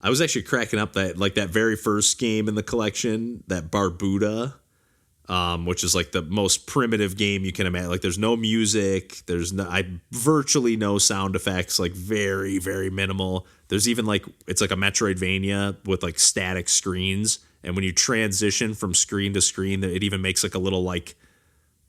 I was actually cracking up that like that very first game in the collection, that Barbuda, which is like the most primitive game you can imagine. Like there's no music, virtually no sound effects, like very, very minimal. There's even like, it's like a Metroidvania with like static screens. And when you transition from screen to screen, it even makes like a little like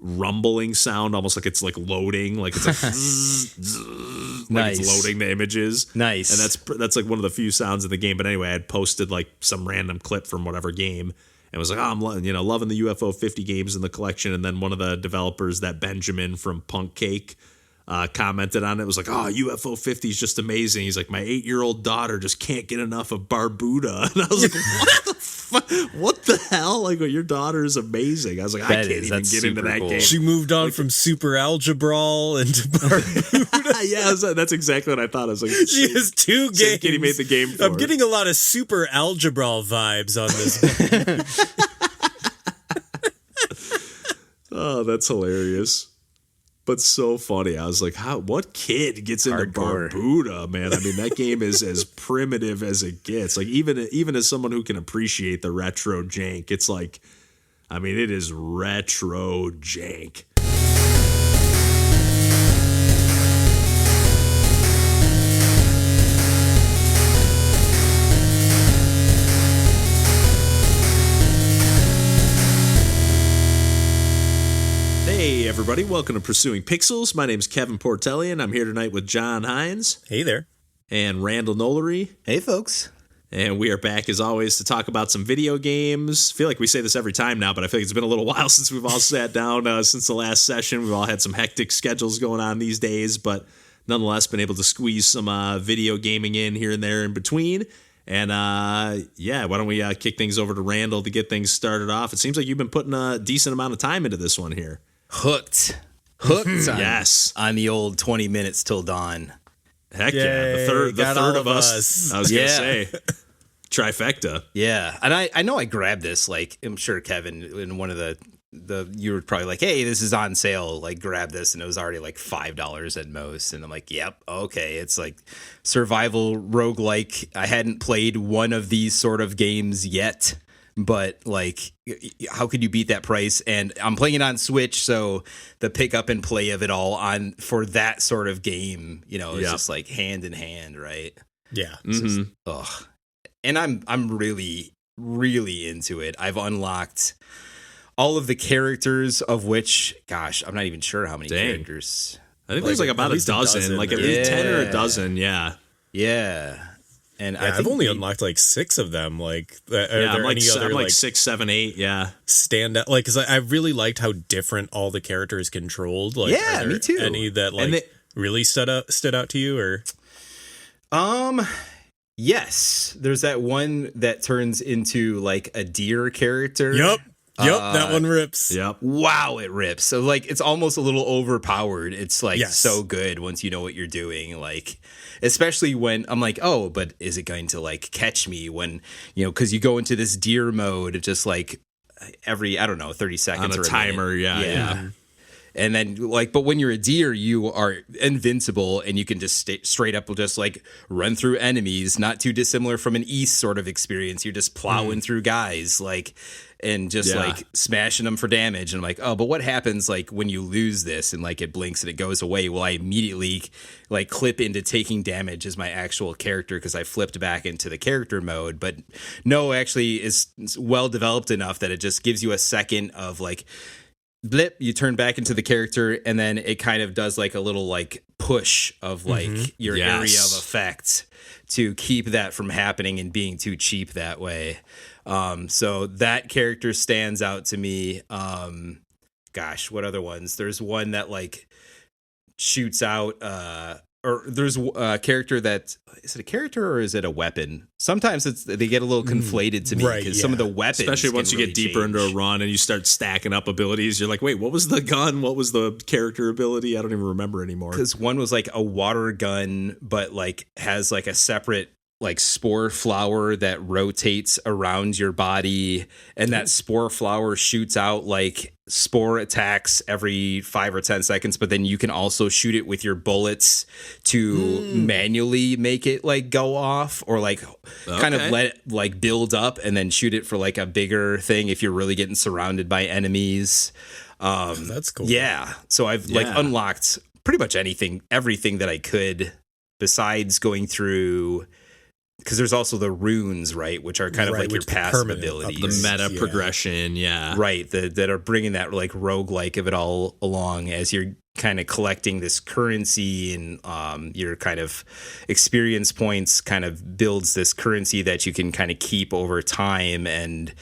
rumbling sound, almost like it's like loading, like it's like zzz, zzz, like it's loading the images. Nice. And that's like one of the few sounds in the game. But anyway, I had posted like some random clip from whatever game and was like, oh, I'm loving the UFO 50 games in the collection. And then one of the developers, that Benjamin from Punk Cake, commented on it. It was like, oh, UFO 50 is just amazing. He's like, my 8-year-old daughter just can't get enough of Barbuda. And I was like, what the fuck? What the hell? Like, your daughter is amazing. I was like, I can't even get into that game. She moved on from Super Algebra into Barbuda. Yeah, that's exactly what I thought. I was like, she has 2 games. Kitty made the game for I'm getting a lot of Super Algebra vibes on this. Oh, that's hilarious. But so funny. I was like, what kid gets into Barbuda, man? I mean, that game is as primitive as it gets. Like, even as someone who can appreciate the retro jank, it's like, I mean, it is retro jank. Hey everybody, welcome to Pursuing Pixels. My name is Kevin Portelli, and I'm here tonight with John Hines. Hey there. And Randall Nolery. Hey folks. And we are back as always to talk about some video games. I feel like we say this every time now, but I feel like it's been a little while since we've all sat down since the last session. We've all had some hectic schedules going on these days, but nonetheless been able to squeeze some video gaming in here and there in between. And why don't we kick things over to Randall to get things started off? It seems like you've been putting a decent amount of time into this one here. Hooked Yes. on the old 20 minutes till dawn. Heck Yay, yeah, the third of us. I was gonna say trifecta. Yeah, and I know I grabbed this, like, I'm sure Kevin in one of the you were probably like, hey, this is on sale, like grab this, and it was already like $5 at most, and I'm like, yep, okay. It's like survival roguelike. I hadn't played one of these sort of games yet, but like, how could you beat that price? And I'm playing it on Switch, so the pick up and play of it all on for that sort of game, is just like hand in hand, right? Yeah. Ugh. And I'm really, really into it. I've unlocked all of the characters, of which, gosh, I'm not even sure how many characters. I think there's like about a dozen, like at least 10 or a dozen. Yeah. Yeah. And I've only unlocked like 6 of them. Like, I'm like 6, 7, 8. Yeah, stand out. Like, because I really liked how different all the characters controlled. Like, yeah, me too. Any that really stood out to you, or? Yes. There's that one that turns into like a deer character. Yep, that one rips. Yep. Wow, it rips. So like, it's almost a little overpowered. It's like so good once you know what you're doing. Like, especially when I'm like, oh, but is it going to like catch me when, because you go into this deer mode just like every, 30 seconds on or a timer. Yeah. And then like, but when you're a deer, you are invincible and you can just straight up just like run through enemies, not too dissimilar from an East sort of experience. You're just plowing through guys like, and just like smashing them for damage. And I'm like, oh, but what happens like when you lose this and like it blinks and it goes away? Will I immediately like clip into taking damage as my actual character because I flipped back into the character mode? But no, actually it's well developed enough that it just gives you a second of like blip, you turn back into the character, and then it kind of does like a little like push of like your area of effect to keep that from happening and being too cheap that way. So that character stands out to me. Gosh, what other ones? There's one that like shoots out, or there's a character that, is it a character or is it a weapon? Sometimes they get a little conflated to me because some of the weapons, especially once you really get deeper into a run and you start stacking up abilities, you're like, wait, what was the gun? What was the character ability? I don't even remember anymore. Because one was like a water gun, but like has like a separate like spore flower that rotates around your body, and that spore flower shoots out like spore attacks every 5 or 10 seconds, but then you can also shoot it with your bullets to manually make it like go off, or like kind of let it like build up and then shoot it for like a bigger thing if you're really getting surrounded by enemies. That's cool. Yeah. So I've like unlocked pretty much everything that I could, besides going through, because there's also the runes, right, which are kind of like your passive abilities. The meta progression, right, that are bringing that like roguelike of it all along as you're kind of collecting this currency, and your kind of experience points kind of builds this currency that you can kind of keep over time. And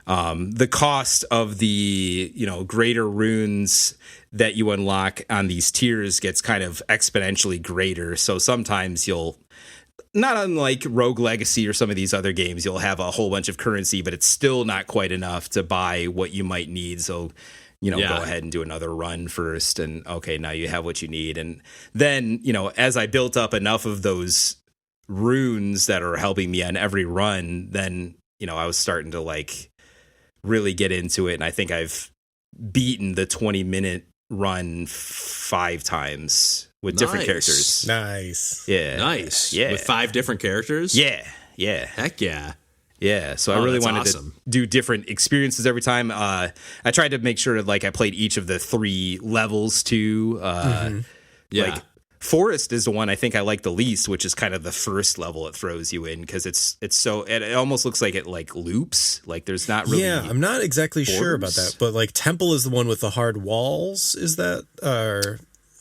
the cost of the greater runes that you unlock on these tiers gets kind of exponentially greater. So sometimes you'll, not unlike Rogue Legacy or some of these other games, you'll have a whole bunch of currency, but it's still not quite enough to buy what you might need. So, go ahead and do another run first. And okay, now you have what you need. And then, as I built up enough of those runes that are helping me on every run, then, I was starting to like really get into it. And I think I've beaten the 20-minute run 5 times. With different characters. Nice. Yeah. Nice. Yeah. With 5 different characters? Yeah. Yeah. Heck yeah. Yeah. So I really wanted to do different experiences every time. I tried to make sure like I played each of the 3 levels too. Like Forest is the one I think I like the least, which is kind of the first level it throws you in, because it almost looks like it like loops. Like there's not really. Yeah, I'm not exactly sure about that, but like Temple is the one with the hard walls. Is that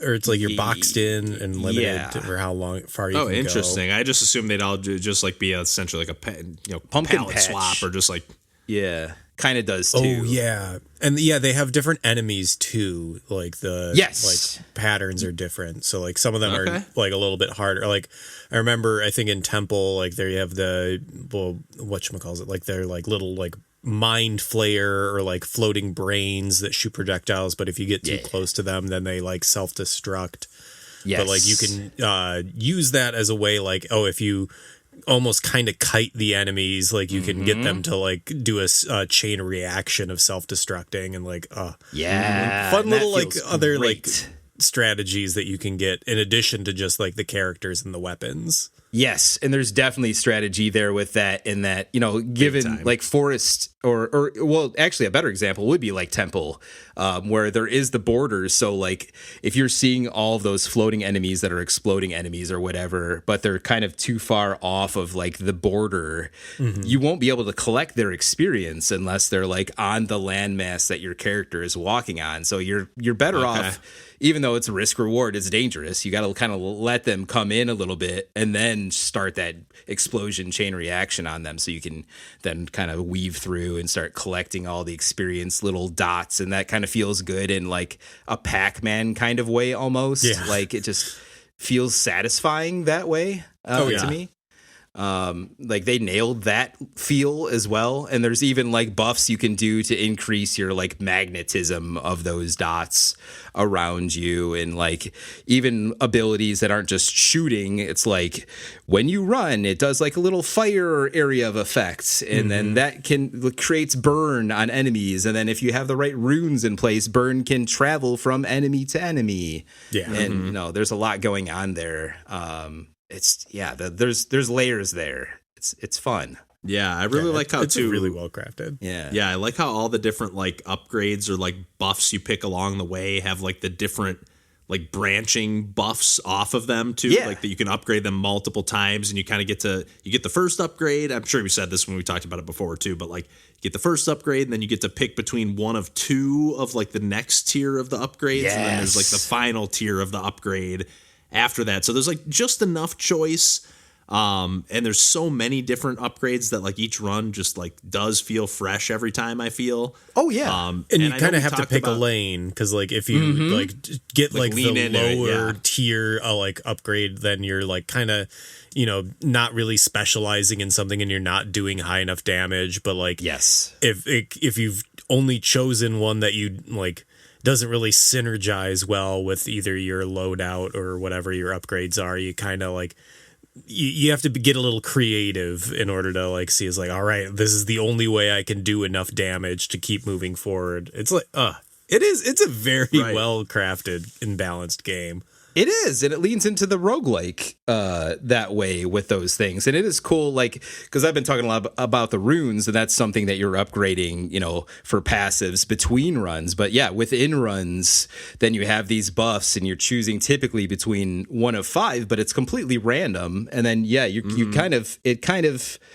or it's like you're boxed in and limited for how far you can go. Oh, interesting. I just assumed they'd all just like be essentially like a pumpkin palette patch swap, or just like kind of does too. Oh yeah, and they have different enemies too. Like like patterns are different. So like some of them are like a little bit harder. Like I remember, I think in Temple, like there you have the whatchamacallit, like they're like little like mind flayer or like floating brains that shoot projectiles, but if you get too close to them, then they like self-destruct. But like you can use that as a way, like, if you almost kind of kite the enemies, like you can get them to like do a chain reaction of self-destructing, and like fun little like other like strategies that you can get in addition to just like the characters and the weapons. Yes, and there's definitely strategy there with that, in that, given like Forest or well, actually a better example would be like Temple, where there is the borders. So like if you're seeing all of those floating enemies that are exploding enemies or whatever, but they're kind of too far off of like the border, you won't be able to collect their experience unless they're like on the landmass that your character is walking on. So you're better off. Even though it's a risk reward, it's dangerous. You got to kind of let them come in a little bit and then start that explosion chain reaction on them, so you can then kind of weave through and start collecting all the experience little dots. And that kind of feels good in like a Pac-Man kind of way almost. Yeah. Like it just feels satisfying that way to me. Like they nailed that feel as well, and there's even like buffs you can do to increase your like magnetism of those dots around you, and like even abilities that aren't just shooting. It's like when you run, it does like a little fire area of effects, and then that creates burn on enemies, and then if you have the right runes in place, burn can travel from enemy to enemy. And there's a lot going on there. There's layers there. It's fun. Yeah, I really like how it's really well crafted. Yeah, I like how all the different like upgrades or like buffs you pick along the way have like the different like branching buffs off of them too. Like that you can upgrade them multiple times, and you kind of get the first upgrade. I'm sure we said this when we talked about it before too, but like you get the first upgrade, and then you get to pick between one of 2 of like the next tier of the upgrades, and then there's like the final tier of the upgrade after that. So there's like just enough choice, and there's so many different upgrades that like each run just like does feel fresh every time, I feel. And you kind of have to pick a lane, because like if you like get like the lower tier like upgrade, then you're like kind of not really specializing in something, and you're not doing high enough damage. But like if you've only chosen one that you like doesn't really synergize well with either your loadout or whatever your upgrades are, you kind of like you have to get a little creative in order to like see, is like, all right, this is the only way I can do enough damage to keep moving forward. It's like, it's a very well crafted and balanced game. It is, and it leans into the roguelike that way with those things. And it is cool, like, because I've been talking a lot about the runes, and that's something that you're upgrading, for passives between runs. But yeah, within runs, then you have these buffs, and you're choosing typically between one of 5, but it's completely random. And then, yeah, you kind of dictates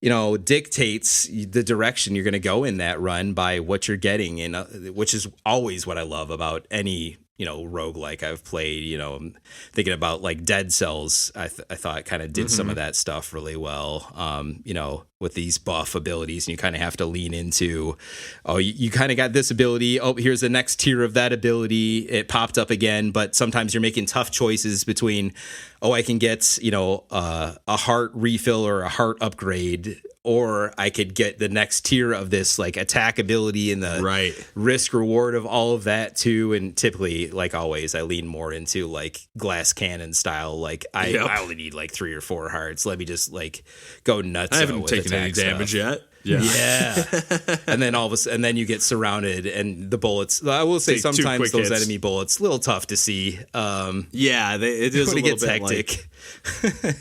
the direction you're going to go in that run by what you're getting, and which is always what I love about any roguelike I've played. I'm thinking about like Dead Cells. I thought kind of did some of that stuff really well, with these buff abilities, and you kind of have to lean into, you kind of got this ability. Oh, here's the next tier of that ability. It popped up again, but sometimes you're making tough choices between, I can get, a heart refill or a heart upgrade, or I could get the next tier of this like attack ability and the risk reward of all of that too. And typically, like always, I lean more into like glass cannon style. Like I only need like 3 or 4 hearts. Let me just like go nuts. I haven't taken any damage yet. Yeah. And then and then you get surrounded, and the bullets, I will say, sometimes those enemy bullets, a little tough to see. It is a little bit hectic.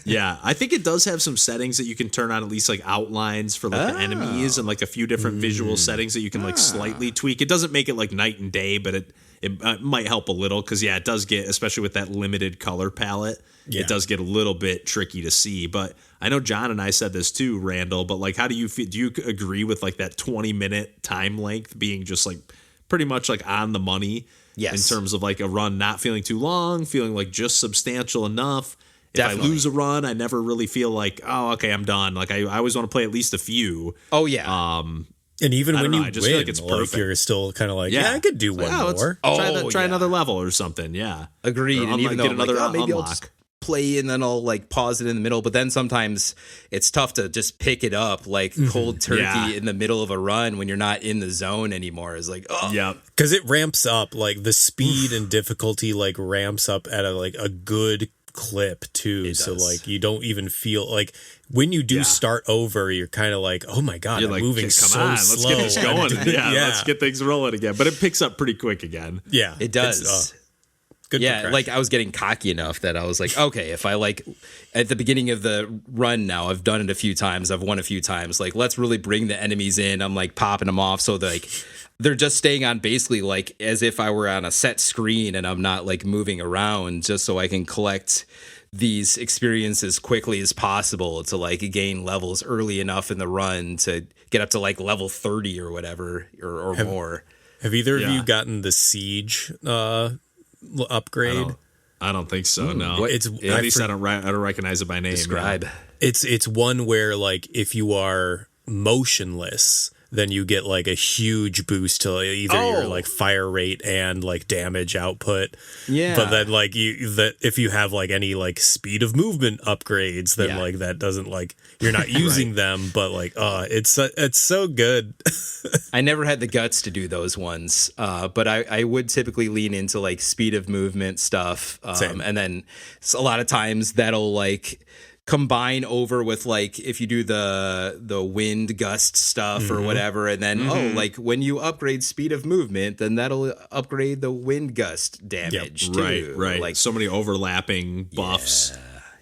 Yeah, I think it does have some settings that you can turn on, at least like outlines for like the enemies, and like a few different visual settings that you can like slightly tweak. It doesn't make it like night and day, but it might help a little, because it does get, especially with that limited color palette, it does get a little bit tricky to see. But I know John and I said this too, Randall, but like, how do you feel? Do you agree with like that 20-minute time length being just like pretty much like on the money? Yes. In terms of like a run not feeling too long, feeling like just substantial enough. Definitely. If I lose a run, I never really feel like, okay, I'm done. Like I always want to play at least a few. Oh yeah. And even when you win, feel like it's perfect. You're still kind of like, I could do one more. Try another level or something. Yeah, agreed. And even though maybe I'll just play and then I'll like pause it in the middle. But then sometimes it's tough to just pick it up like cold turkey in the middle of a run when you're not in the zone anymore. It's like, because it ramps up, like the speed and difficulty like ramps up at a good clip too. So like you don't even feel like when you do start over, you're kind of like, oh my god, you're I'm like, moving so let's slow. get this going. Let's get things rolling again. But it picks up pretty quick again. Yeah, it does. Good. Yeah, like I was getting cocky enough that I was like, okay, if I like at the beginning of the run now, I've done it a few times, I've won a few times, like let's really bring the enemies in. I'm like popping them off so like they're just staying on basically like as if I were on a set screen and I'm not like moving around, just so I can collect these experiences quickly as possible to like gain levels early enough in the run to get up to like level 30 or whatever or more. Have either of you gotten the Siege upgrade? I don't think so. No, It's at least I don't recognize it by name. Describe. It's one where like if you are motionless, then you get like a huge boost to either your like fire rate and like damage output. Yeah. But then like if you have like any like speed of movement upgrades, then like that doesn't like you're not using them, but like it's so good. I never had the guts to do those ones, but I would typically lean into like speed of movement stuff, and then a lot of times that'll like combine over with like if you do the wind gust stuff or whatever, and then like when you upgrade speed of movement, then that'll upgrade the wind gust damage too. Right. Like so many overlapping buffs.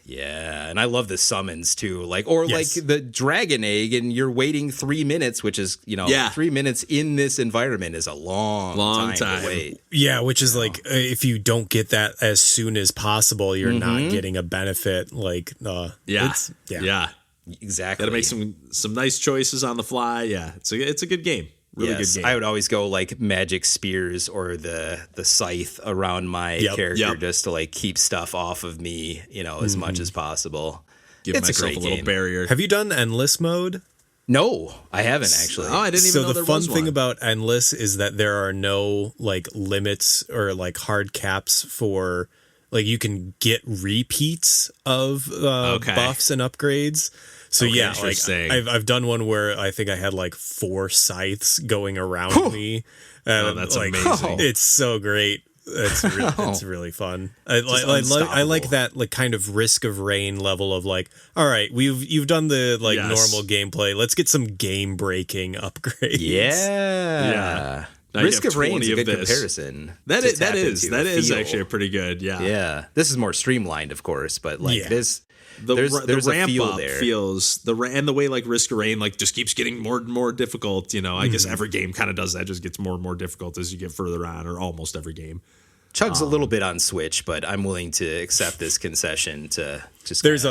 Yeah, and I love the summons too. Like like the dragon egg, and you're waiting 3 minutes, which is 3 minutes in this environment is a long time to wait. Yeah, which is like if you don't get that as soon as possible, you're not getting a benefit. Like exactly. Got to make some nice choices on the fly. Yeah, it's a good game. Really good game. I would always go like magic spears or the scythe around my character just to like keep stuff off of me, as much as possible. Give myself a little barrier. Have you done endless mode? No, I haven't actually. Oh, I didn't even know there was one. So the fun thing about endless is that there are no like limits or like hard caps for like you can get repeats of buffs and upgrades. So like I've done one where I think I had like 4 scythes going around me. That's like, amazing. It's so great. It's really fun. I like that like kind of Risk of Rain level of like, all right, you've done the like normal gameplay. Let's get some game breaking upgrades. Yeah. Risk of Rain is a good comparison. That is actually a pretty good. Yeah. This is more streamlined, of course, but like there's the ramp a feel up there. feels and the way like Risk of Rain like just keeps getting more and more difficult. I guess every game kind of does that, just gets more and more difficult as you get further on, or almost every game. Chugs a little bit on Switch, but I'm willing to accept this concession to just. There's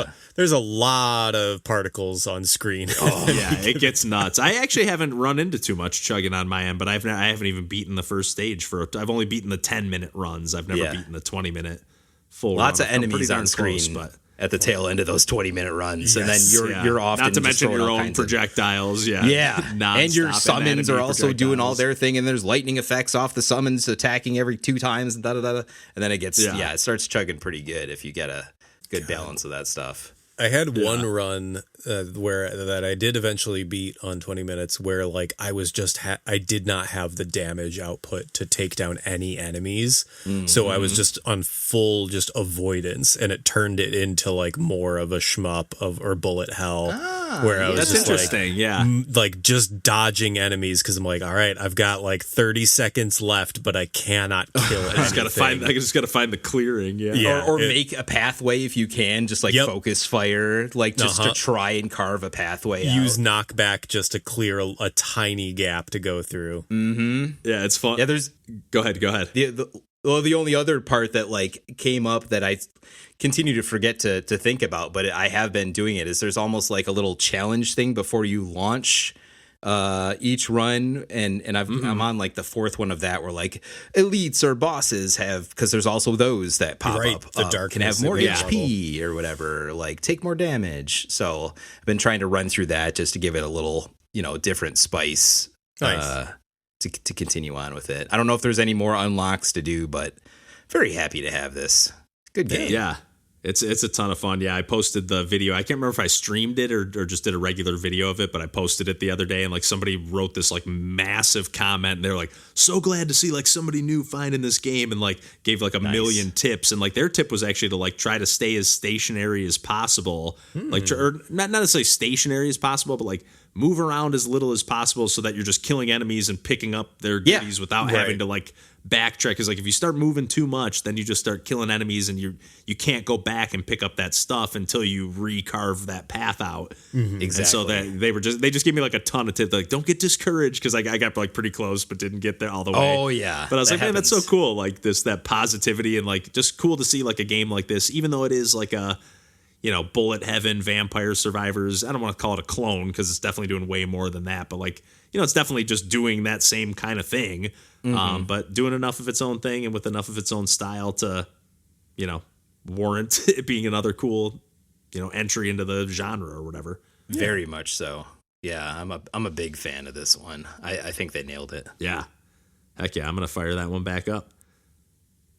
a lot of particles on screen. Oh yeah, it gets nuts. I actually haven't run into too much chugging on my end, but I haven't even beaten the first stage I've only beaten the 10-minute runs. I've never beaten the 20-minute full. Lots run. of enemies on screen, but at the tail end of those 20-minute runs, and then you're often not to just mention your own projectiles. And your summons are also doing all their thing, and there's lightning effects off the summons attacking every 2 times, and and then it gets it starts chugging pretty good if you get a good balance of that stuff. I had one run that I did eventually beat on 20 minutes where like I was just I did not have the damage output to take down any enemies. So I was just on full just avoidance, and it turned it into like more of a shmup or bullet hell where I was that's just interesting. like just dodging enemies because I'm like, all right, I've got like 30 seconds left, but I cannot kill it. I just gotta find the clearing. Or make a pathway if you can, just like focus fire, like just to try and carve a pathway out. Use knockback just to clear a tiny gap to go through. Yeah, it's fun. Yeah, there's. Go ahead. The only other part that like came up that I continue to forget to think about, but I have been doing it, is there's almost like a little challenge thing before you launch each run, and I'm on like the 4th one of that, where like elites or bosses have, because there's also those that pop up, the dark can have more HP or whatever, like take more damage. So I've been trying to run through that just to give it a little different spice. Nice. To continue on with it. I don't know if there's any more unlocks to do, but very happy to have this. Good game. Yeah. It's a ton of fun. Yeah, I posted the video. I can't remember if I streamed it or just did a regular video of it, but I posted it the other day, and like somebody wrote this like massive comment, and they're like, so glad to see like somebody new finding this game, and like gave like a million tips, and like their tip was actually to like try to stay as stationary as possible, like or not necessarily stationary as possible, but like move around as little as possible so that you're just killing enemies and picking up their goodies without having to like backtrack. Because like if you start moving too much, then you just start killing enemies, and you can't go back and pick up that stuff until you recarve that path out. Exactly. And so that they just gave me like a ton of tips, like don't get discouraged, because I got like pretty close but didn't get there all the way. Oh yeah, but I was like, man, that's so cool. Like that positivity, and like just cool to see like a game like this, even though it is like a bullet heaven vampire survivors. I don't want to call it a clone, because it's definitely doing way more than that, but like it's definitely just doing that same kind of thing. But doing enough of its own thing and with enough of its own style to, warrant it being another cool, entry into the genre or whatever. Very much so. Yeah, I'm a big fan of this one. I think they nailed it. Yeah. Heck yeah, I'm gonna fire that one back up.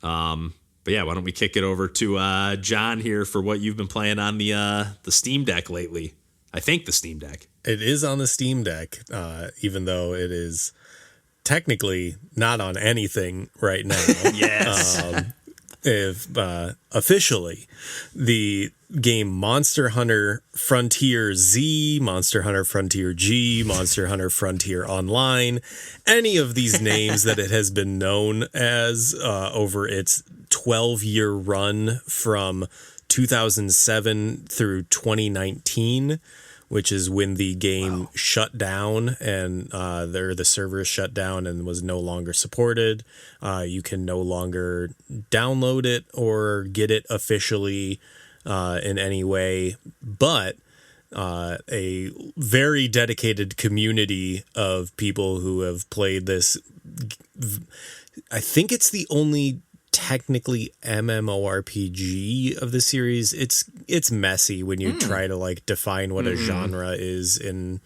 But yeah, why don't we kick it over to John here for what you've been playing on the Steam Deck lately? I think the Steam Deck. It is on the Steam Deck, even though it is technically not on anything right now. Yes. If officially the game Monster Hunter Frontier Z, Monster Hunter Frontier G, Monster Hunter Frontier Online, any of these names that it has been known as over its 12-year run from 2007 through 2019, which is when the game shut down and the servers shut down and was no longer supported. You can no longer download it or get it officially in any way, but a very dedicated community of people who have played this. I think it's the only technically MMORPG of the series. It's messy when you try to like define what a genre is in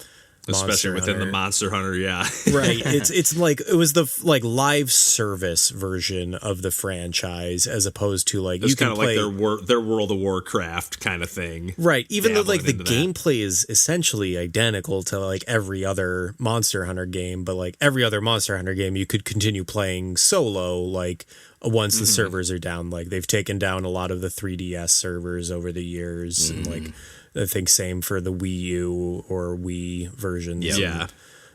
especially within the Monster Hunter, yeah. Right. It's like it was the like live service version of the franchise as opposed to like it's you can play like their World of Warcraft kind of thing. Right. Even though like the gameplay is essentially identical to like every other Monster Hunter game, but like every other Monster Hunter game you could continue playing solo like once the servers are down. Like they've taken down a lot of the 3DS servers over the years and like I think same for the Wii U or Wii versions. Yeah.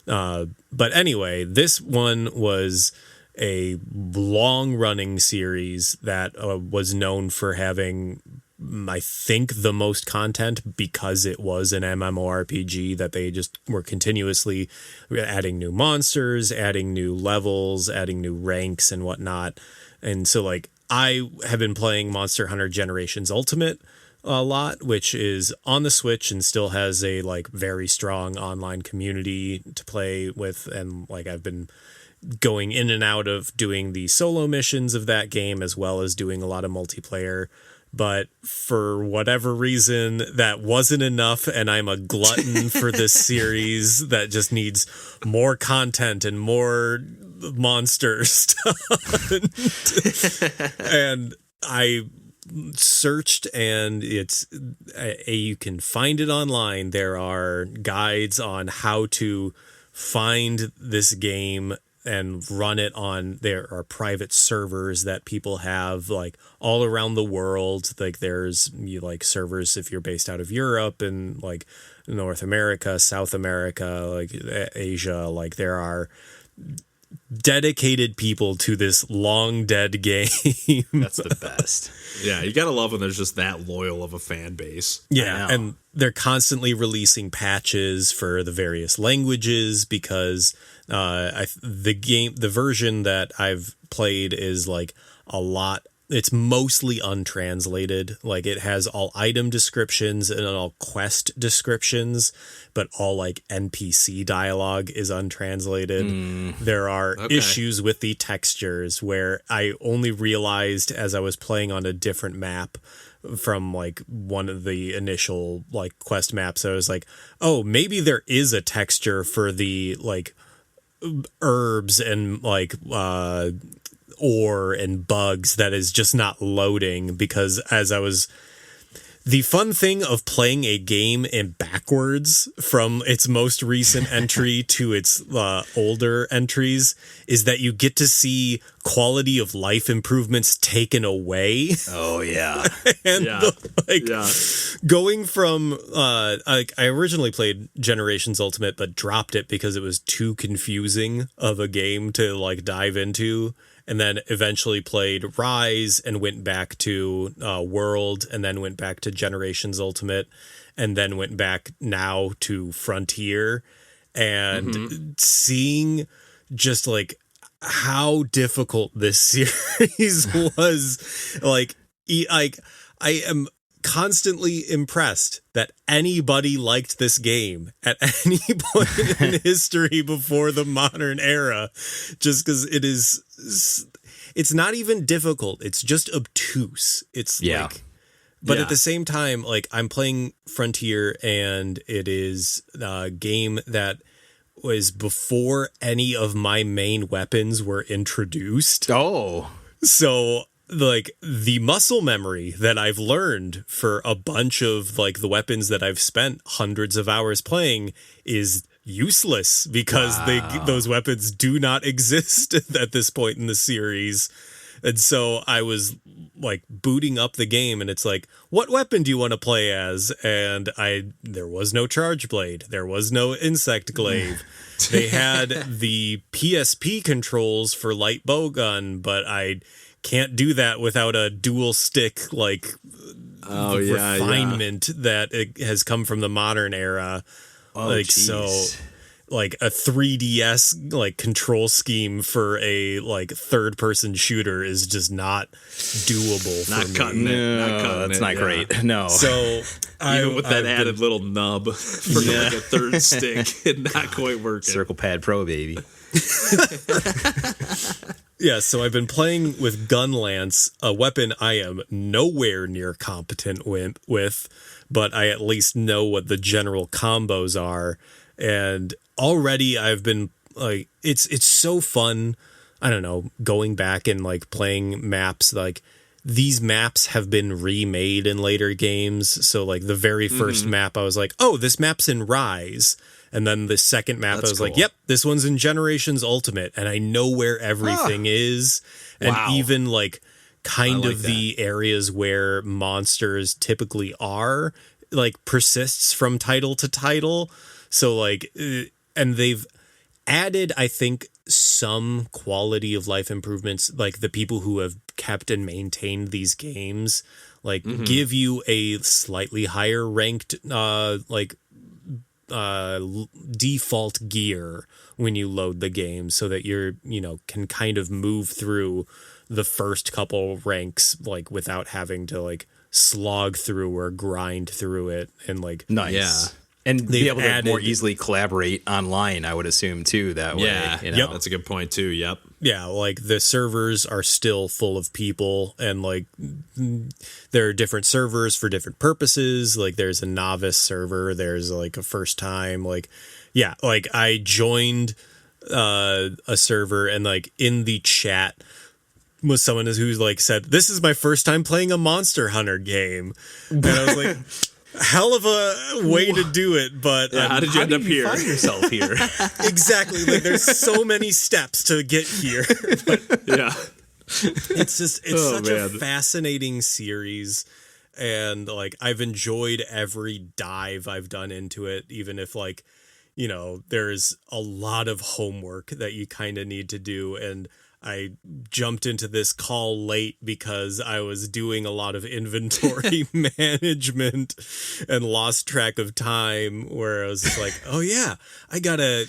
But anyway, this one was a long-running series that was known for having, I think, the most content because it was an MMORPG that they just were continuously adding new monsters, adding new levels, adding new ranks and whatnot. And so, like, I have been playing Monster Hunter Generations Ultimate a lot, which is on the Switch and still has a like very strong online community to play with, and like I've been going in and out of doing the solo missions of that game as well as doing a lot of multiplayer. But for whatever reason, that wasn't enough, and I'm a glutton for this series that just needs more content and more monsters. And I searched, and it's you can find it online. There are guides on how to find this game and run it on. There are private servers that people have like all around the world. Like there's like servers if you're based out of Europe and like North America, South America, like Asia. Like there are dedicated people to this long dead game. That's the best. Yeah, you gotta love when there's just that loyal of a fan base. Yeah, and they're constantly releasing patches for the various languages because the version that I've played is like a lot. It's mostly untranslated. Like it has all item descriptions and all quest descriptions, but all like NPC dialogue is untranslated. There are issues with the textures where I only realized as I was playing on a different map from like one of the initial like quest maps. I was like, oh, maybe there is a texture for the like herbs and like ore and bugs that is just not loading, because the fun thing of playing a game in backwards from its most recent entry to its older entries is that you get to see quality of life improvements taken away. Oh yeah. And going from I originally played Generations Ultimate but dropped it because it was too confusing of a game to like dive into, and then eventually played Rise and went back to World, and then went back to Generations Ultimate, and then went back now to Frontier, and seeing just like how difficult this series was. Like I am constantly impressed that anybody liked this game at any point in history before the modern era, just because it's not even difficult. It's just obtuse. It's like, but at the same time, like I'm playing Frontier and it is a game that was before any of my main weapons were introduced. Oh, so like the muscle memory that I've learned for a bunch of like the weapons that I've spent hundreds of hours playing is useless because those weapons do not exist at this point in the series. And so I was like booting up the game and it's like, what weapon do you want to play as? And there was no charge blade. There was no insect glaive. They had the PSP controls for light bowgun, but I can't do that without a dual stick like refinement that it has come from the modern era. So like a 3DS like control scheme for a like third person shooter is just not doable. Not cutting it. That's not great. No. So even with that added little nub for like a third stick, it not quite working. Circle Pad Pro, baby. Yeah, so I've been playing with Gunlance, a weapon I am nowhere near competent with, but I at least know what the general combos are. And already I've been like, it's so fun. I don't know, going back and like playing maps. Like these maps have been remade in later games. So like the very first map, I was like, oh, this map's in Rise. And then the second map, I was like, yep, this one's in Generations Ultimate. And I know where everything is. And even like kind of the areas where monsters typically are, like persists from title to title. So like, and they've added, I think, some quality of life improvements. Like the people who have kept and maintained these games, like give you a slightly higher ranked, default gear when you load the game so that you're, can kind of move through the first couple ranks like without having to like slog through or grind through it and like nice. Yeah. And be able to more easily collaborate online, I would assume, too, that way. Yeah, yep. That's a good point, too. Yep. Yeah, like the servers are still full of people, and like there are different servers for different purposes. Like there's a novice server, there's like a first time. Like, yeah, like I joined a server, and like in the chat was someone who's like said, "This is my first time playing a Monster Hunter game," and I was like. Hell of a way to do it, but how did you end up here? Find yourself here? Exactly. Like there's so many steps to get here. But yeah, it's such a fascinating series, and like I've enjoyed every dive I've done into it, even if like there's a lot of homework that you kind of need to do, and I jumped into this call late because I was doing a lot of inventory management and lost track of time, where I was just like, oh yeah, I gotta,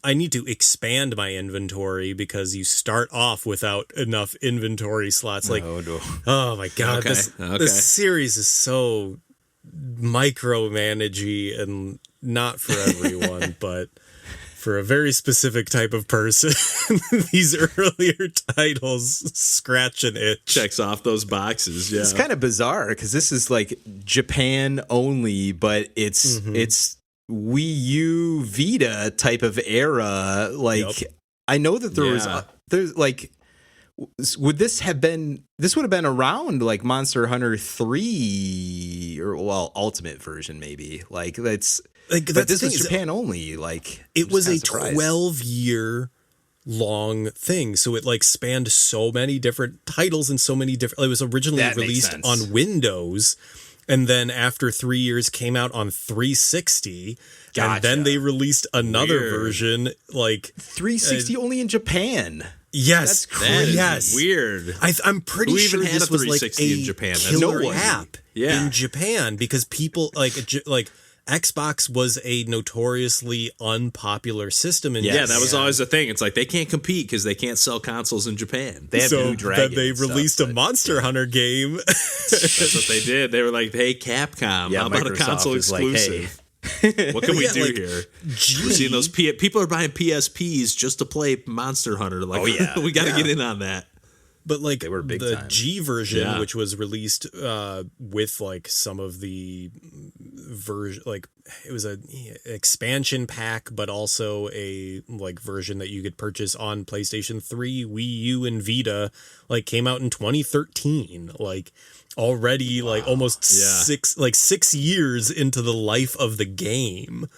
I need to expand my inventory because you start off without enough inventory slots. Like, oh my God, this series is so micromanagey and not for everyone, but for a very specific type of person, these earlier titles scratch an itch. Checks off those boxes. Yeah, it's kind of bizarre because this is like Japan only, but it's Wii U Vita type of era. Like I know that there's like, would this have been? This would have been around like Monster Hunter 3 or Ultimate version maybe. Like that's. Like but this was Japan only. Like it was a 12-year long thing, so it like spanned so many different titles and so many different. It was originally released on Windows, and then after 3 years came out on 360, and then they released another version like 360 only in Japan. Yes, that's weird. I'm pretty sure this was like a in Japan. killer app in Japan because people like Xbox was a notoriously unpopular system in Japan. Yeah, that was always the thing. It's like they can't compete because they can't sell consoles in Japan. They have Blue Dragon. Then they released a Monster Hunter game. That's what they did. They were like, "Hey, Capcom, how about a console exclusive? Like, hey. What can we do here? We're seeing those people are buying PSPs just to play Monster Hunter. Like, we got to get in on that." But like they were big the time. G version, which was released with like some of the version, like it was a expansion pack, but also a like version that you could purchase on PlayStation 3, Wii U, and Vita. Like came out in 2013. Like already, like almost 6 years into the life of the game,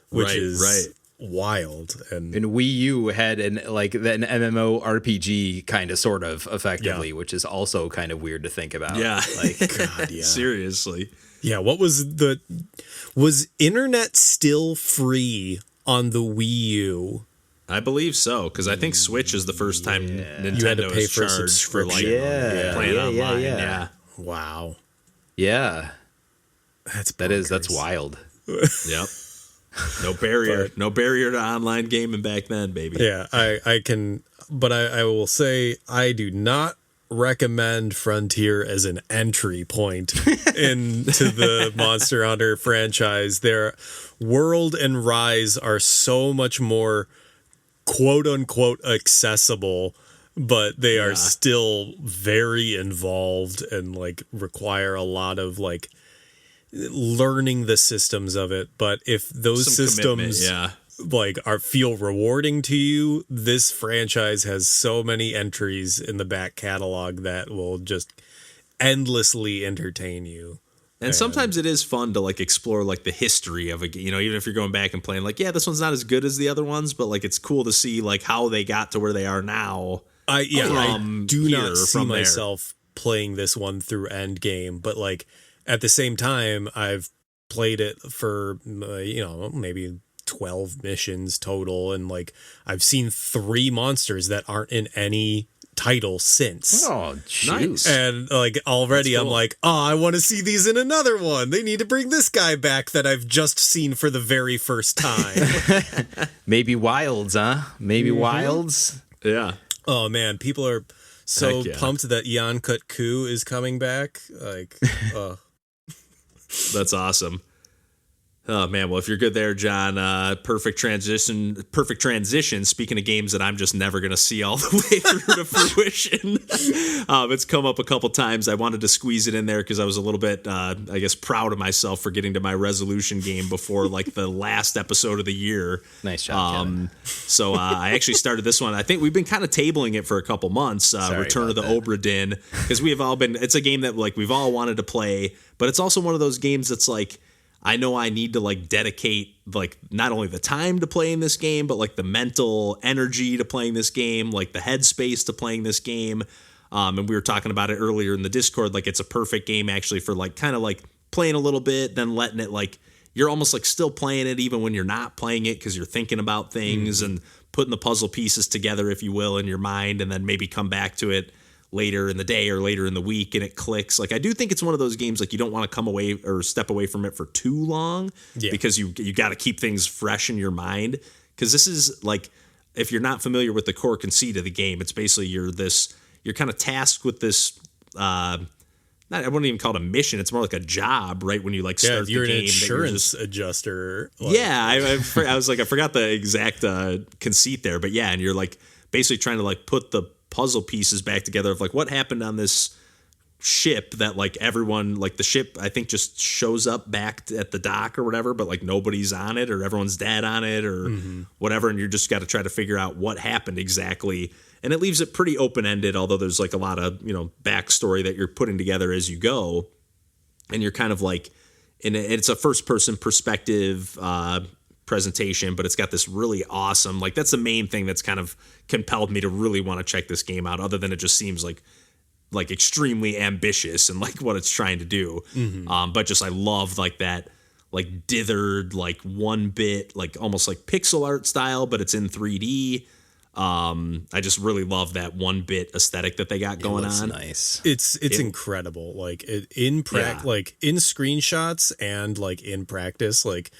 which is wild. And Wii U had an MMO RPG kind of sort of effectively, which is also kind of weird to think about. Yeah. Like God, seriously. Yeah, was internet still free on the Wii U? I believe so, because I think Switch is the first time Nintendo you had to pay has for charged for like playing online. Yeah. Wow. Yeah. That's that's wild. Yep. No barrier to online gaming back then, baby. Yeah, I can, but I will say I do not recommend Frontier as an entry point into the Monster Hunter franchise. Their World and Rise are so much more quote unquote accessible, but they are still very involved and like require a lot of like learning the systems of it. But if those systems like feel rewarding to you, this franchise has so many entries in the back catalog that will just endlessly entertain you. And sometimes it is fun to like explore like the history of a game, you know, even if you're going back and playing like, yeah, this one's not as good as the other ones, but like it's cool to see like how they got to where they are now. I do not see myself playing this one through end game, but like at the same time, I've played it for maybe 12 missions total, and like I've seen 3 monsters that aren't in any title since. Oh, nice. And like already cool. I'm like, I want to see these in another one. They need to bring this guy back that I've just seen for the very first time. Maybe Wilds, huh? Maybe Wilds. Yeah. Oh man, people are so pumped that Jan Kut-Ku is coming back. Like, that's awesome. Oh man, well if you're good there, John, perfect transition. Speaking of games that I'm just never gonna see all the way through to fruition, it's come up a couple times. I wanted to squeeze it in there because I was a little bit, I guess, proud of myself for getting to my resolution game before like the last episode of the year. Nice job. So I actually started this one. I think we've been kind of tabling it for a couple months. Return of the Obra Dinn, because we have all been. It's a game that like we've all wanted to play, but it's also one of those games that's like, I know I need to like dedicate like not only the time to playing this game, but like the mental energy to playing this game, like the headspace to playing this game. And we were talking about it earlier in the Discord. Like it's a perfect game actually for like kind of like playing a little bit, then letting it like you're almost like still playing it even when you're not playing it because you're thinking about things and putting the puzzle pieces together, if you will, in your mind, and then maybe come back to it later in the day or later in the week and it clicks. Like I do think it's one of those games like you don't want to come away or step away from it for too long because you got to keep things fresh in your mind, because this is like, if you're not familiar with the core conceit of the game, it's basically you're kind of tasked with this I wouldn't even call it a mission. It's more like a job, right? When you like start the game, an insurance adjuster. Like, I was like, I forgot the exact conceit there, but yeah, and you're like basically trying to like put the puzzle pieces back together of like what happened on this ship that like everyone, like the ship I think just shows up back at the dock or whatever, but like nobody's on it or everyone's dead on it or whatever, and you just got to try to figure out what happened exactly. And it leaves it pretty open-ended, although there's like a lot of, backstory that you're putting together as you go. And you're kind of like, it's a first-person perspective presentation, but it's got this really awesome, like that's the main thing that's kind of compelled me to really want to check this game out, other than it just seems like extremely ambitious and like what it's trying to do. But just I love like that like dithered, like 1-bit, like almost like pixel art style, but it's in 3D. I just really love that 1-bit aesthetic that they got going on. Nice. It's incredible. Like like in screenshots and like in practice, like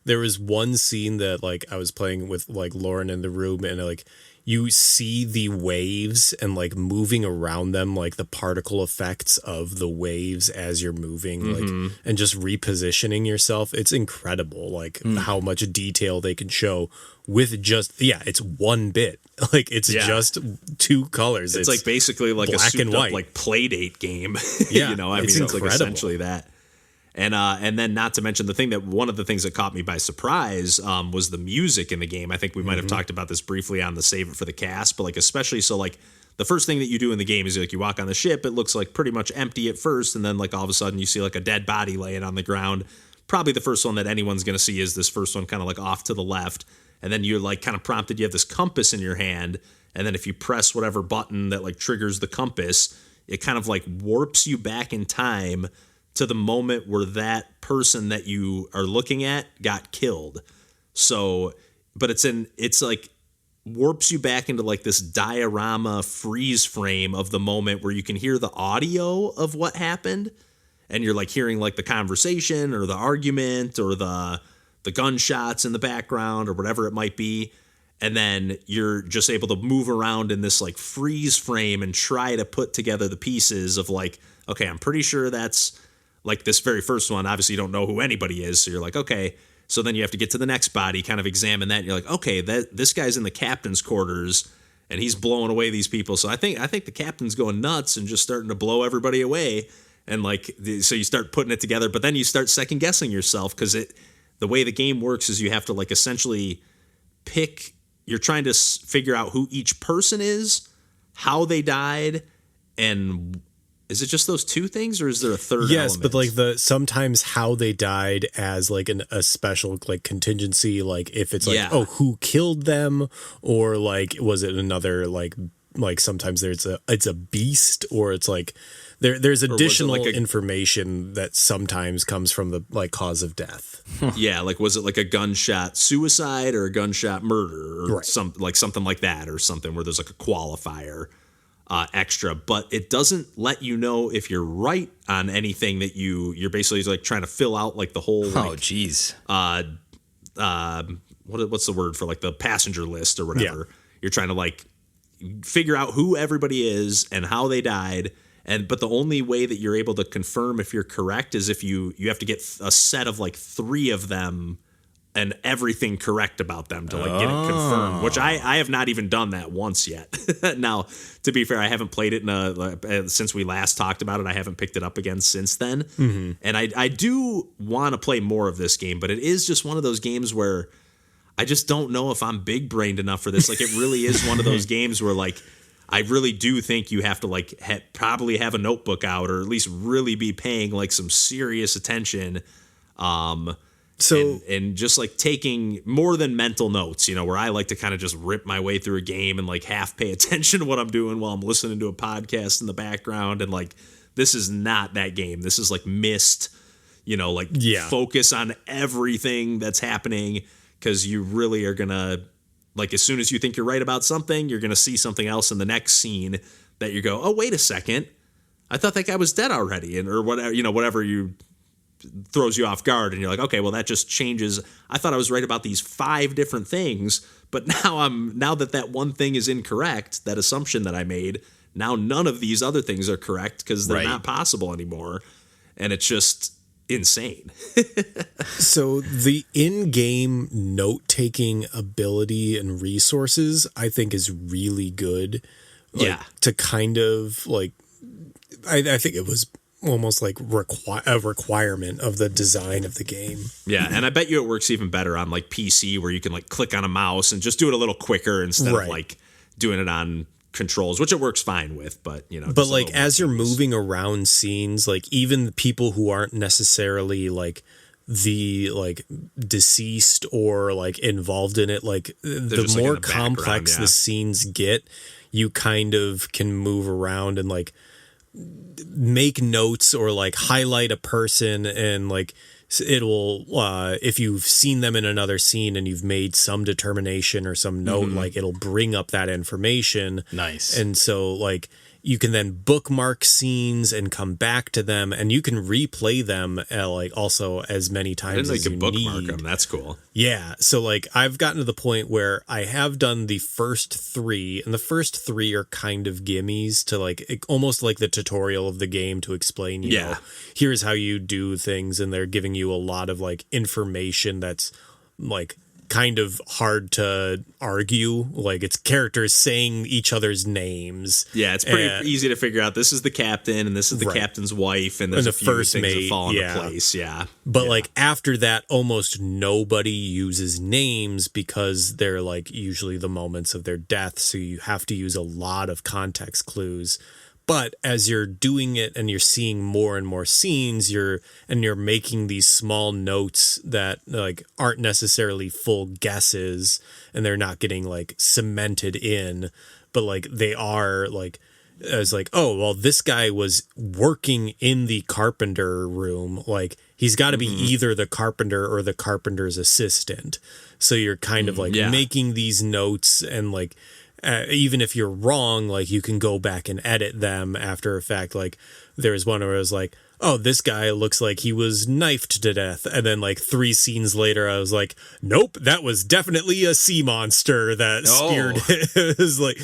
there was one scene that like I was playing with like Lauren in the room, and like you see the waves and like moving around them, like the particle effects of the waves as you're moving, like, and just repositioning yourself. It's incredible, like how much detail they can show with just it's 1-bit. Like it's just 2 colors. It's like basically like a souped up like Playdate game. Yeah, I mean, it's like essentially that. And then not to mention one of the things that caught me by surprise was the music in the game. I think we might have talked about this briefly on the Save It for the Cast, but like especially so like the first thing that you do in the game is like you walk on the ship, it looks like pretty much empty at first, and then like all of a sudden you see like a dead body laying on the ground. Probably the first one that anyone's going to see is this first one kind of like off to the left, and then you're like kind of prompted, you have this compass in your hand, and then if you press whatever button that like triggers the compass, it kind of like warps you back in time to the moment where that person that you are looking at got killed. So, but it's like warps you back into like this diorama freeze frame of the moment where you can hear the audio of what happened, and you're like hearing like the conversation or the argument or the gunshots in the background or whatever it might be. And then you're just able to move around in this like freeze frame and try to put together the pieces of like, okay, I'm pretty sure that's like this very first one. Obviously you don't know who anybody is. So you're like, okay, So then you have to get to the next body, kind of examine that. And you're like, okay, this guy's in the captain's quarters and he's blowing away these people. So I think the captain's going nuts and just starting to blow everybody away. And like, so you start putting it together, but then you start second guessing yourself because the way the game works is you have to like essentially pick. You're trying to figure out who each person is, how they died, and is it just those two things, or is there a third? Yes, element? but like sometimes how they died as like a special like contingency, like if it's like who killed them, or like was it another like sometimes it's a beast, or it's like there's additional like information that sometimes comes from the like cause of death. Yeah, like was it like a gunshot suicide or a gunshot murder or something like that, or something where there's like a qualifier extra, but it doesn't let you know if you're right on anything that you're basically like trying to fill out like the whole what's the word for like the passenger list or whatever. You're trying to like figure out who everybody is and how they died, but the only way that you're able to confirm if you're correct is if you have to get a set of like 3 of them and everything correct about them to like get it confirmed, which I have not even done that once yet. Now, to be fair, I haven't played it since we last talked about it. I haven't picked it up again since then. Mm-hmm. And I do want to play more of this game, but it is just one of those games where I just don't know if I'm big brained enough for this. Like it really is one of those games where like, I really do think you have to like probably have a notebook out, or at least really be paying like some serious attention. And just like taking more than mental notes, where I like to kind of just rip my way through a game and like half pay attention to what I'm doing while I'm listening to a podcast in the background. And like, this is not that game. This is like Myst, focus on everything that's happening, because you really are going to, like, as soon as you think you're right about something, you're going to see something else in the next scene that you go, oh, wait a second. I thought that guy was dead already. Or whatever, whatever throws you off guard, and you're like, okay, well, that just changes. I thought I was right about these 5 different things, but now that one thing is incorrect, that assumption that I made, now none of these other things are correct because they're not possible anymore. And it's just insane. So the in-game note-taking ability and resources, I think, is really good. To kind of like, I think it was almost like a requirement of the design of the game. Yeah, and I bet you it works even better on like PC, where you can like click on a mouse and just do it a little quicker instead of like doing it on controls, which it works fine with, but but like as you're moving around scenes, like even people who aren't necessarily like the like deceased or like involved in it, like the more complex the scenes get, you kind of can move around and like make notes or like highlight a person, and like it'll if you've seen them in another scene and you've made some determination or some note, like it'll bring up that information. Nice. And so like you can then bookmark scenes and come back to them, and you can replay them like also as many times as you need. I didn't know you could bookmark them. That's cool. Yeah. So like I've gotten to the point where I have done the first 3, and the first 3 are kind of gimmies to like almost like the tutorial of the game to explain, you know, here's how you do things, and they're giving you a lot of like information that's like kind of hard to argue. Like it's characters saying each other's names. Yeah, it's pretty easy to figure out. This is the captain, and this is the captain's wife, and there's a few first things that fall into place. Yeah, but like after that, almost nobody uses names because they're like usually the moments of their death. So you have to use a lot of context clues. But as you're doing it and you're seeing more and more scenes, you're making these small notes that like aren't necessarily full guesses, and they're not getting like cemented in, but like they are like, as like, oh, well, this guy was working in the carpenter room. Like he's got to be either the carpenter or the carpenter's assistant. So you're kind of like making these notes, and like, even if you're wrong, like you can go back and edit them after a fact. Like there was one where I was like, oh, this guy looks like he was knifed to death. And then like 3 scenes later, I was like, nope, that was definitely a sea monster that speared him. It was like,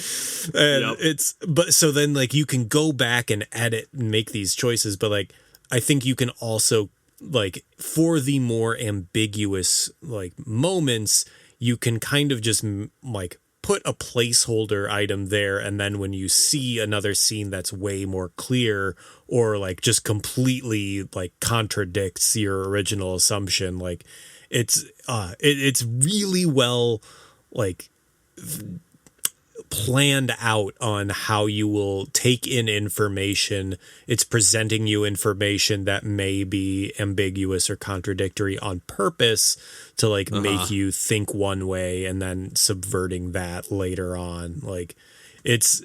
and it's, but so then like you can go back and edit and make these choices. But like, I think you can also like for the more ambiguous like moments, you can kind of just like put a placeholder item there, and then when you see another scene that's way more clear or like just completely like contradicts your original assumption, like it's really well like planned out on how you will take in information. It's presenting you information that may be ambiguous or contradictory on purpose to like make you think one way and then subverting that later on. Like it's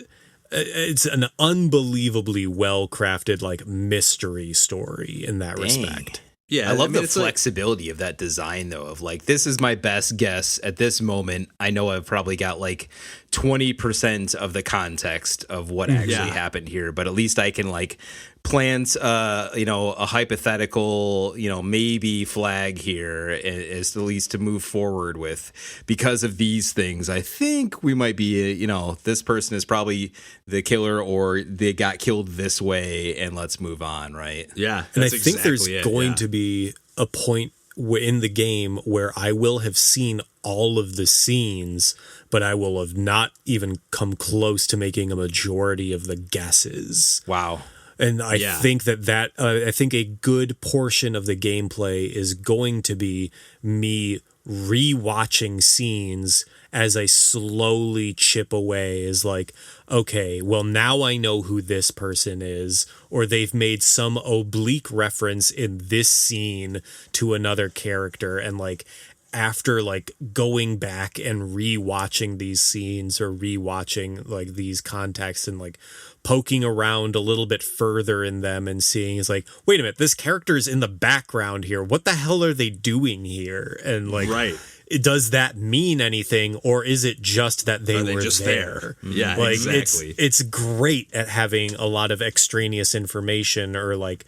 an unbelievably well crafted like mystery story in that respect. Yeah, I love the flexibility of that design, though, of like, this is my best guess at this moment. I know I've probably got like 20% of the context of what actually happened here, but at least I can like plant, a hypothetical, maybe flag here is at least to move forward with. Because of these things, I think we might be, this person is probably the killer or they got killed this way and let's move on, right? Yeah. And I think there's going to be a point in the game where I will have seen all of the scenes, but I will have not even come close to making a majority of the guesses. Wow. And I think I think a good portion of the gameplay is going to be me rewatching scenes as I slowly chip away, is like, okay, well, now I know who this person is, or they've made some oblique reference in this scene to another character. And like, after like going back and rewatching these scenes or rewatching like these contexts and like poking around a little bit further in them and seeing is like, wait a minute, this character's in the background here. What the hell are they doing here? And like, does that mean anything, or is it just that they were just there? Yeah, like, exactly. It's great at having a lot of extraneous information, or like,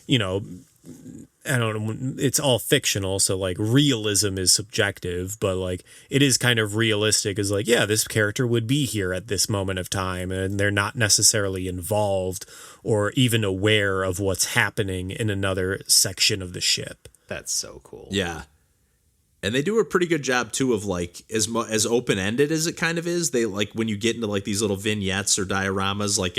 I don't know, it's all fictional, so like realism is subjective, but like it is kind of realistic, is like, yeah, this character would be here at this moment of time and they're not necessarily involved or even aware of what's happening in another section of the ship. That's so cool. Yeah. And they do a pretty good job too of like, as open-ended as it kind of is, they like when you get into like these little vignettes or dioramas, like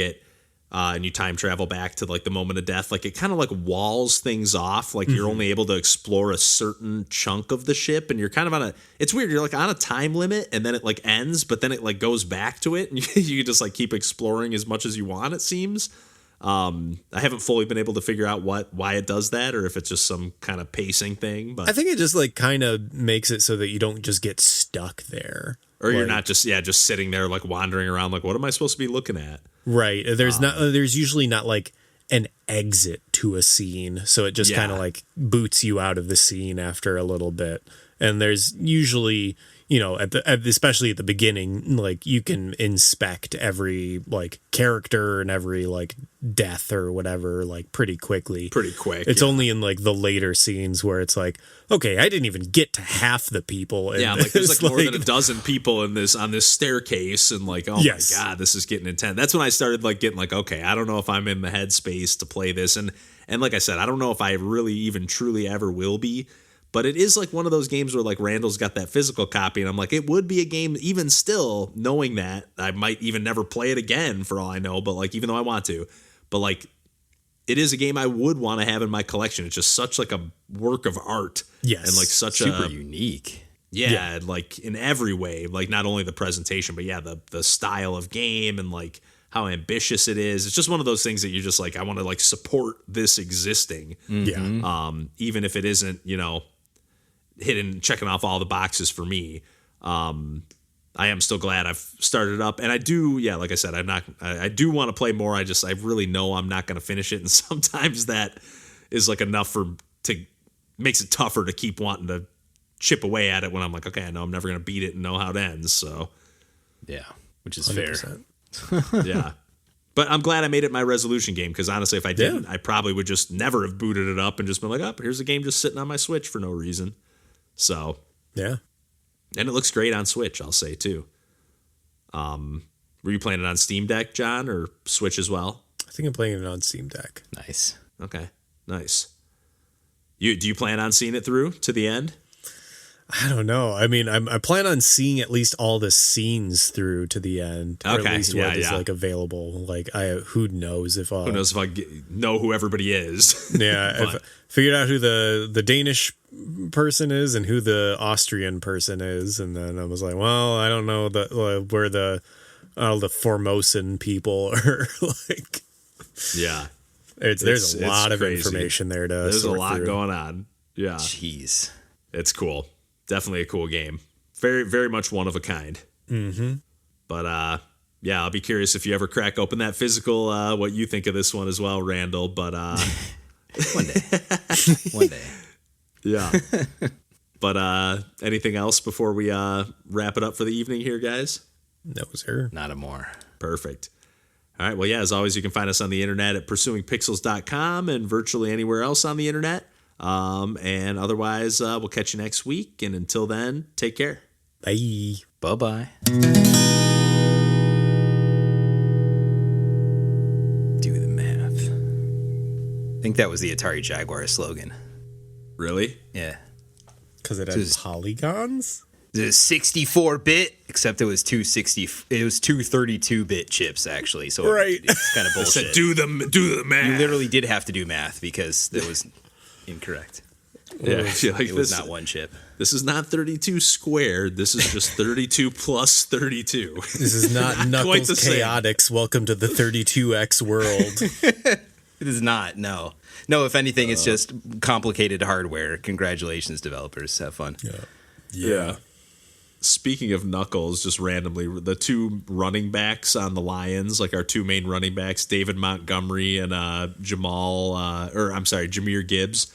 and you time travel back to like the moment of death, like it kind of like walls things off, like you're only able to explore a certain chunk of the ship, and you're kind of it's weird, you're like on a time limit and then it like ends, but then it like goes back to it and you just like keep exploring as much as you want, it seems. I haven't fully been able to figure out why it does that, or if it's just some kind of pacing thing, but I think it just like kind of makes it so that you don't just get stuck there. Or you're not just sitting there like wandering around like, what am I supposed to be looking at? Right. There's usually not like an exit to a scene, so it just kind of like boots you out of the scene after a little bit. And there's usually, especially at the beginning, like you can inspect every like character and every like death or whatever like pretty quickly. Pretty quick. It's only in like the later scenes where it's like, okay, I didn't even get to half the people. Like there's like more than a dozen people on this staircase, and like, oh my God, this is getting intense. That's when I started like getting like, okay, I don't know if I'm in the headspace to play this, and like I said, I don't know if I really even truly ever will be. But it is like one of those games where like Randall's got that physical copy, and I'm like, it would be a game even still, knowing that I might even never play it again for all I know, but like even though I want to, but like it is a game I would want to have in my collection. It's just such like a work of art. Yes. And like such super unique. Yeah, like in every way, like not only the presentation, but the style of game and like how ambitious it is. It's just one of those things that you're just like, I want to like support this existing. Yeah. Even if it isn't, checking off all the boxes for me. I am still glad I've started up, and I do, like I said, I do want to play more. I really know I'm not going to finish it. And sometimes that is like enough makes it tougher to keep wanting to chip away at it when I'm like, okay, I know I'm never going to beat it and know how it ends. So yeah, which is 100%. Fair. Yeah. But I'm glad I made it my resolution game, because honestly, if I didn't, I probably would just never have booted it up and just been like, here's a game just sitting on my Switch for no reason. So, yeah. And it looks great on Switch, I'll say, too. Were you playing it on Steam Deck, John, or Switch as well? I think I'm playing it on Steam Deck. Nice. Okay, nice. Do you plan on seeing it through to the end? I don't know. I mean, I plan on seeing at least all the scenes through to the end, or at least what is like available. Like, who knows if who knows if I know who everybody is? Yeah, I've figured out who the Danish person is and who the Austrian person is, and then I was like, well, I don't know where the Formosan people are. Like, yeah, there's a lot of information there to. There's a lot through. Going on. Yeah, jeez, it's cool. Definitely a cool game. Very, very much one of a kind. Mm-hmm. But yeah, I'll be curious if you ever crack open that physical, what you think of this one as well, Randall. But one day. Yeah. But anything else before we wrap it up for the evening here, guys? No, sir. Not a more. Perfect. All right. Well, yeah, as always, you can find us on the internet at pursuingpixels.com and virtually anywhere else on the internet. And otherwise, we'll catch you next week. And until then, take care. Bye. Bye-bye. Do the math. I think that was the Atari Jaguar slogan. Really? Yeah. Because it has polygons? It was 64-bit, except it was 232-bit chips, actually. So right. It's kind of bullshit. Do the math. You literally did have to do math because that was incorrect. Yeah, it was not one chip. This is not 32 squared. This is just 32 plus 32. This is not Knuckles Chaotix. Welcome to the 32X world. It is not, no. No, if anything, it's just complicated hardware. Congratulations, developers. Have fun. Yeah. Speaking of Knuckles, just randomly, the two running backs on the Lions, like our two main running backs, David Montgomery and Jahmyr Gibbs,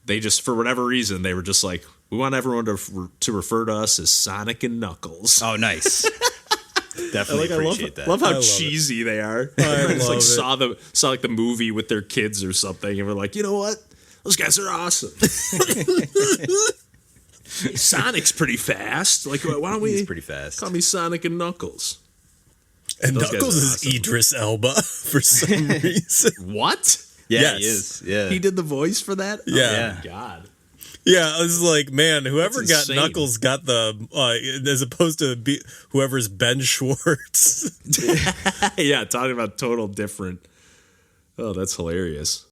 they just, for whatever reason, they were just like, we want everyone to refer to us as Sonic and Knuckles. Oh, nice. Definitely appreciate that. Love how cheesy they are. It's like saw like the movie with their kids or something, and we're like, you know what? Those guys are awesome. Sonic's pretty fast. Like, why don't we? He's pretty fast. Call me Sonic and Knuckles. And those Knuckles is awesome. Idris Elba for some reason. What? Yeah, yes. He is. Yeah, he did the voice for that. Yeah. Oh my God. Yeah, I was like, man, whoever got Knuckles got the as opposed to whoever's Ben Schwartz. Yeah, talking about total different. Oh, that's hilarious.